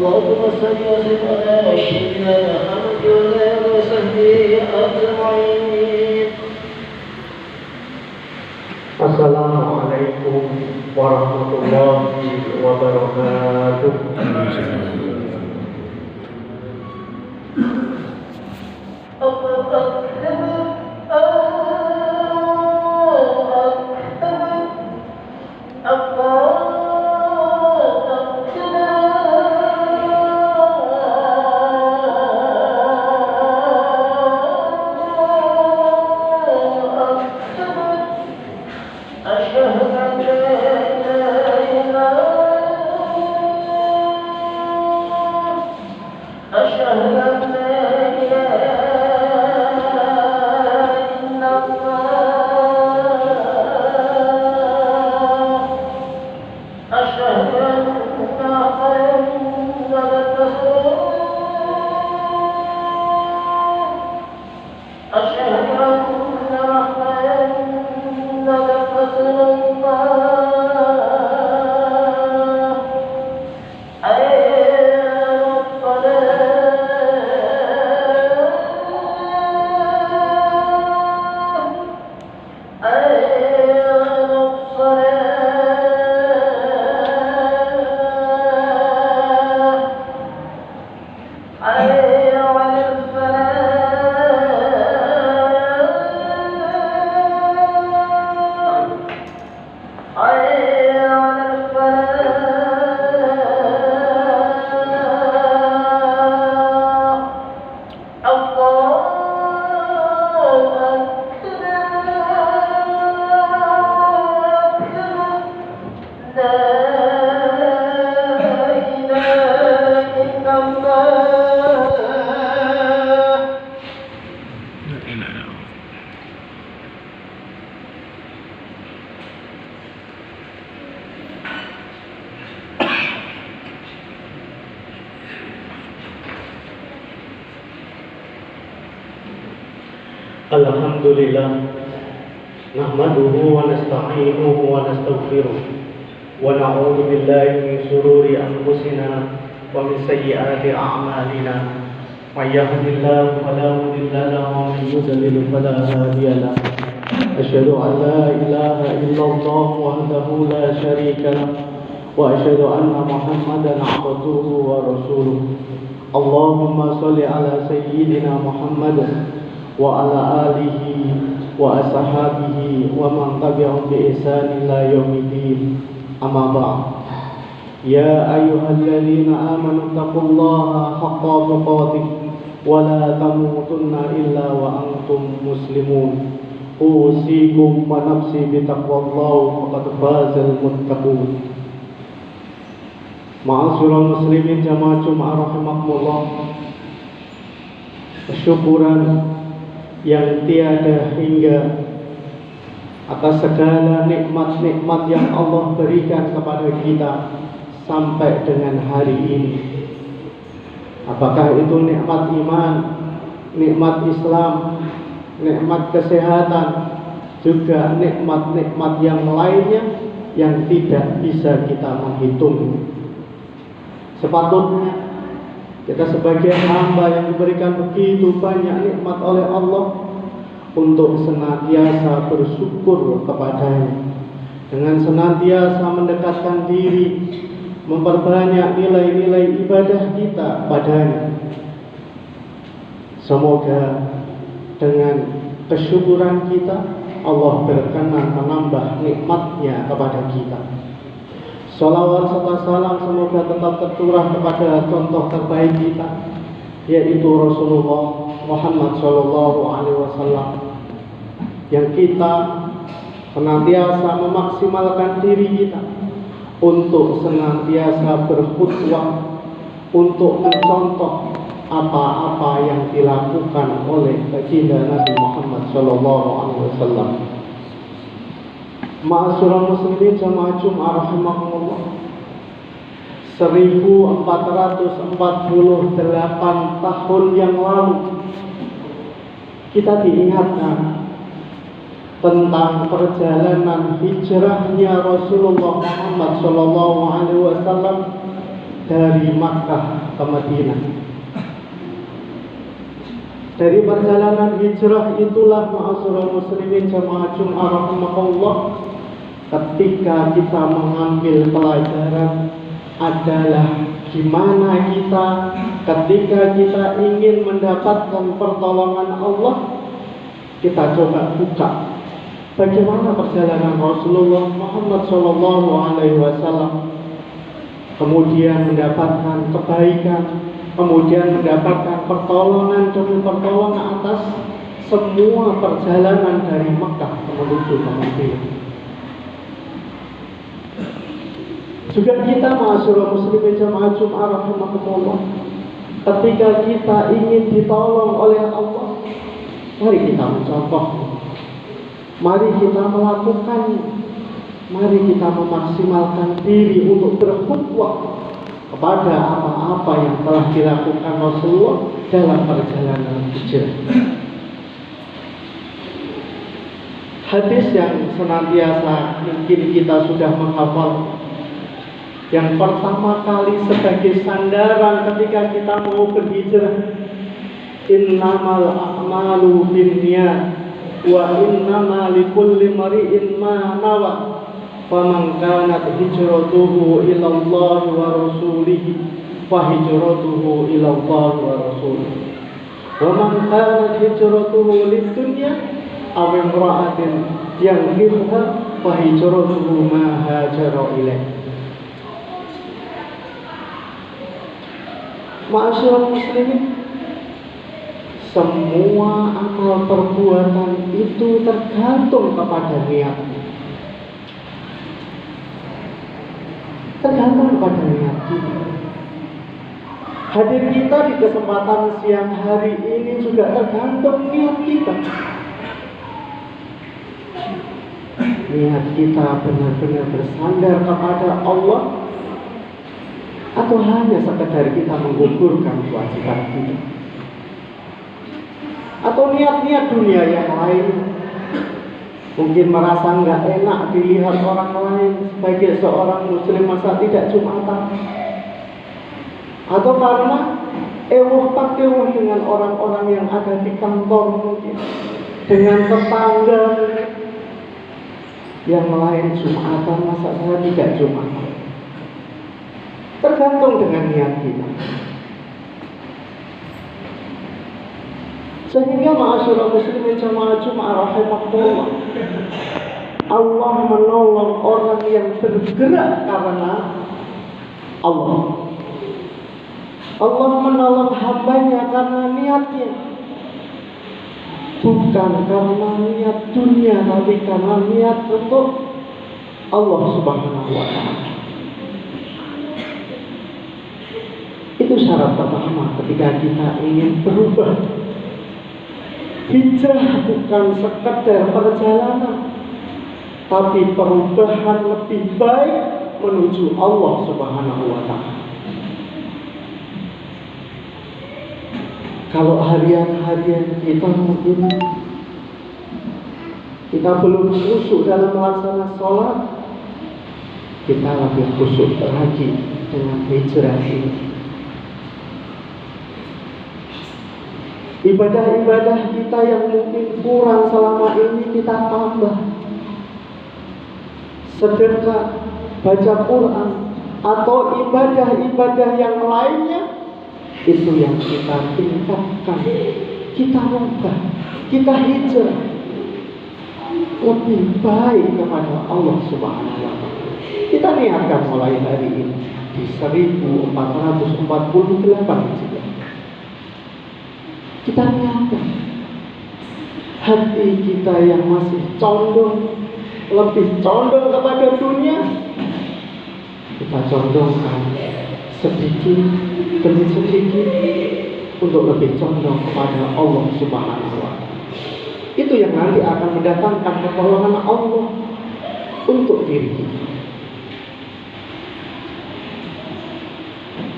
اللهم صل وسلم على سيدنا محمد وعلى آله وصحبه أجمعين. Assalamualaikum warahmatullahi wabarakatuh. Alhamdulillah, nahmaduhu wa nasta'inuhu wa nastaghfiruh wa na'udzu billahi min shururi anfusina wa min sayyiati a'malina. May yahdihillahu fala mudilla lahu wa man yudlil fala hadiya lahu. Asyhadu an la ilaha illallah wahdahu la syarika lahu wa asyhadu anna Muhammadan 'abduhu wa rasuluh. Allahumma shalli ala sayyidina Muhammadin wa ala alihi wa ashabihi wa man tabi'ahum bi ihsan ila yaumiddin. Amma ba'd. Ya ayyuhalladzina amanu taqullaha haqqa tuqatih wa la tamutunna illa wa antum muslimun. Usikum wa nafsi bi taqwallahi faqad fazal muttaqun. Ma'asyiral muslimin jamaah Jumat rahimakumullah. Syukuran yang tiada hingga atas segala nikmat-nikmat yang Allah berikan kepada kita sampai dengan hari ini. Apakah itu nikmat iman, nikmat Islam, nikmat kesehatan, juga nikmat-nikmat yang lainnya yang tidak bisa kita menghitung. Sepatutnya kita sebagai hamba yang diberikan begitu banyak nikmat oleh Allah untuk senantiasa bersyukur kepadanya, dengan senantiasa mendekatkan diri, memperbanyak nilai-nilai ibadah kita padanya. Semoga dengan kesyukuran kita Allah berkenan menambah nikmatnya kepada kita. Salawat serta salam semoga tetap tercurah kepada contoh terbaik kita, yaitu Rasulullah Muhammad SAW, yang kita senantiasa memaksimalkan diri kita untuk senantiasa berkhutbah, untuk mencontoh apa-apa yang dilakukan oleh baginda Nabi Muhammad SAW. Ma'asyiral muslimin jamaah Jumat rahimakumullah. 1448 tahun yang lalu kita diingatkan tentang perjalanan hijrahnya Rasulullah Muhammad SAW dari Makkah ke Madinah. Dari perjalanan hijrah itulah ma'asyiral muslimin jamaah Jum'ah rahimakumullah, ketika kita mengambil pelajaran adalah gimana kita ketika kita ingin mendapatkan pertolongan Allah, kita coba buka bagaimana perjalanan Rasulullah Muhammad SAW, kemudian mendapatkan kebaikan, kemudian mendapatkan pertolongan demi pertolongan atas semua perjalanan dari Mekah menuju ke Madinah. Juga kita ma'asyiral muslimin jamaah Jum'ah rahimakumullah, ketika kita ingin ditolong oleh Allah, mari kita mencontoh, mari kita melakukan, mari kita memaksimalkan diri untuk berkhutbah kepada apa-apa yang telah dilakukan Rasulullah dalam perjalanan hijrah. Hadis yang senantiasa mungkin kita sudah menghafal, yang pertama kali sebagai sandaran ketika kita mau berhijrah, innamal a'malu binniyat wa innama likulli imri'in ma nawa, faman kanat hijratuhu ila Allah wa rasulihi fa hijratuhu ila Allah wa rasulihi, wa man kanat hijratuhu lid-dunya aw imra'atin yankihuha fa hijratuhu ma hajara ilaihi. Ma'asyiral muslimin, semua amal perbuatan itu tergantung kepada niat. Tergantung kepada niat kita. Hadir kita di kesempatan siang hari ini juga tergantung niat kita. Niat kita benar-benar bersandar kepada Allah, atau hanya sekedar kita menggugurkan kewajiban kita, atau niat-niat dunia yang lain, mungkin merasa nggak enak dilihat orang lain sebagai seorang muslim masa tidak Jumatan, atau karena pakewuh dengan orang-orang yang ada di kantor, mungkin dengan tetangga yang lain Jumatan masa saya tidak Jumatan. Tergantung dengan niat kita. Sehingga ma'asyiral muslimin jamaah Jum'ah rahimakumullah, Allah menolong orang yang bergerak karena Allah. Allah menolong hambanya karena niatnya, bukan karena niat dunia, tapi karena niat untuk Allah Subhanahu wa ta'ala. Itu syarat pertama ketika kita ingin berubah. Hijrah bukan sekedar perjalanan, tapi perubahan lebih baik menuju Allah Subhanahu wa ta'ala. Kalau harian-harian kita mungkin kita belum khusyuk dalam melaksanakan sholat, kita lebih khusyuk lagi dengan hijrah ini. Ibadah-ibadah kita yang mungkin kurang selama ini kita tambah. Sedekah, baca Quran, atau ibadah-ibadah yang lainnya, itu yang kita tingkatkan, kita rubah, kita hijrah lebih baik kepada Allah Subhanahu wa ta'ala. Kita niatkan mulai hari ini di 1448 Hijriah. Kita niatkan hati kita yang masih condong, lebih condong kepada dunia, kita condongkan sedikit demi sedikit untuk lebih condong kepada Allah Subhanahu wa ta'ala. Itu yang nanti akan mendatangkan pertolongan Allah untuk diri kita.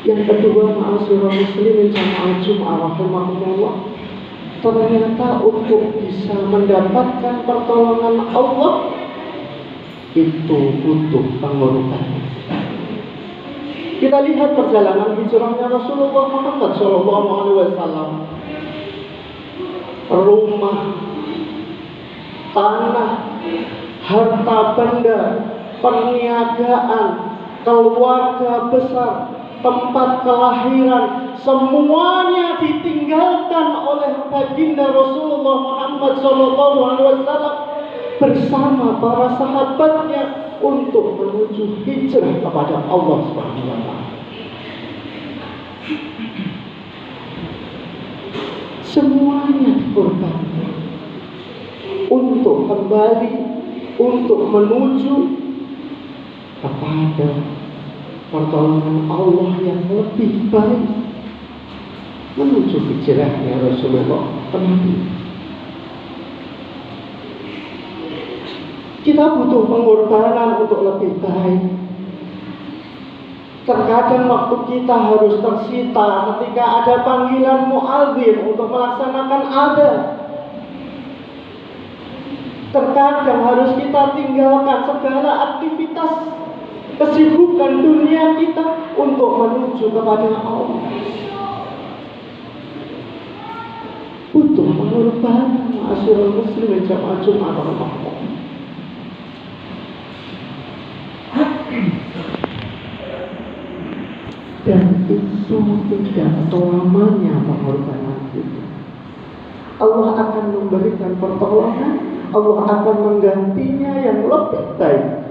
Yang kedua, ma'asyiral muslimin jamaah Jum'ah rahimakumullah, ternyata untuk bisa mendapatkan pertolongan Allah itu butuh pengorbanan. Kita lihat perjalanan hijrahnya Rasulullah Muhammad SAW. Rumah, tanah, harta benda, perniagaan, keluarga besar, tempat kelahiran, semuanya ditinggalkan oleh baginda Rasulullah Muhammad SAW bersama para sahabatnya untuk menuju hijrah kepada Allah Subhanahu wa taala. Semuanya dikorbankan untuk kembali, untuk menuju kepada pertolongan Allah yang lebih baik, menuju hijrahnya Rasulullah kembali. Kita butuh pengorbanan untuk lebih baik. Terkadang waktu kita harus tersita ketika ada panggilan muadzin untuk melaksanakan adzan. Terkadang harus kita tinggalkan segala aktivitas kesibukan dunia kita untuk menuju kepada Allah. Butuh pengorbanan ma'asyiral muslimin jamaah Jumat Ramadan. Dan itu tidak selamanya pengorbanan itu. Allah akan memberikan pertolongan, Allah akan menggantinya yang lebih baik.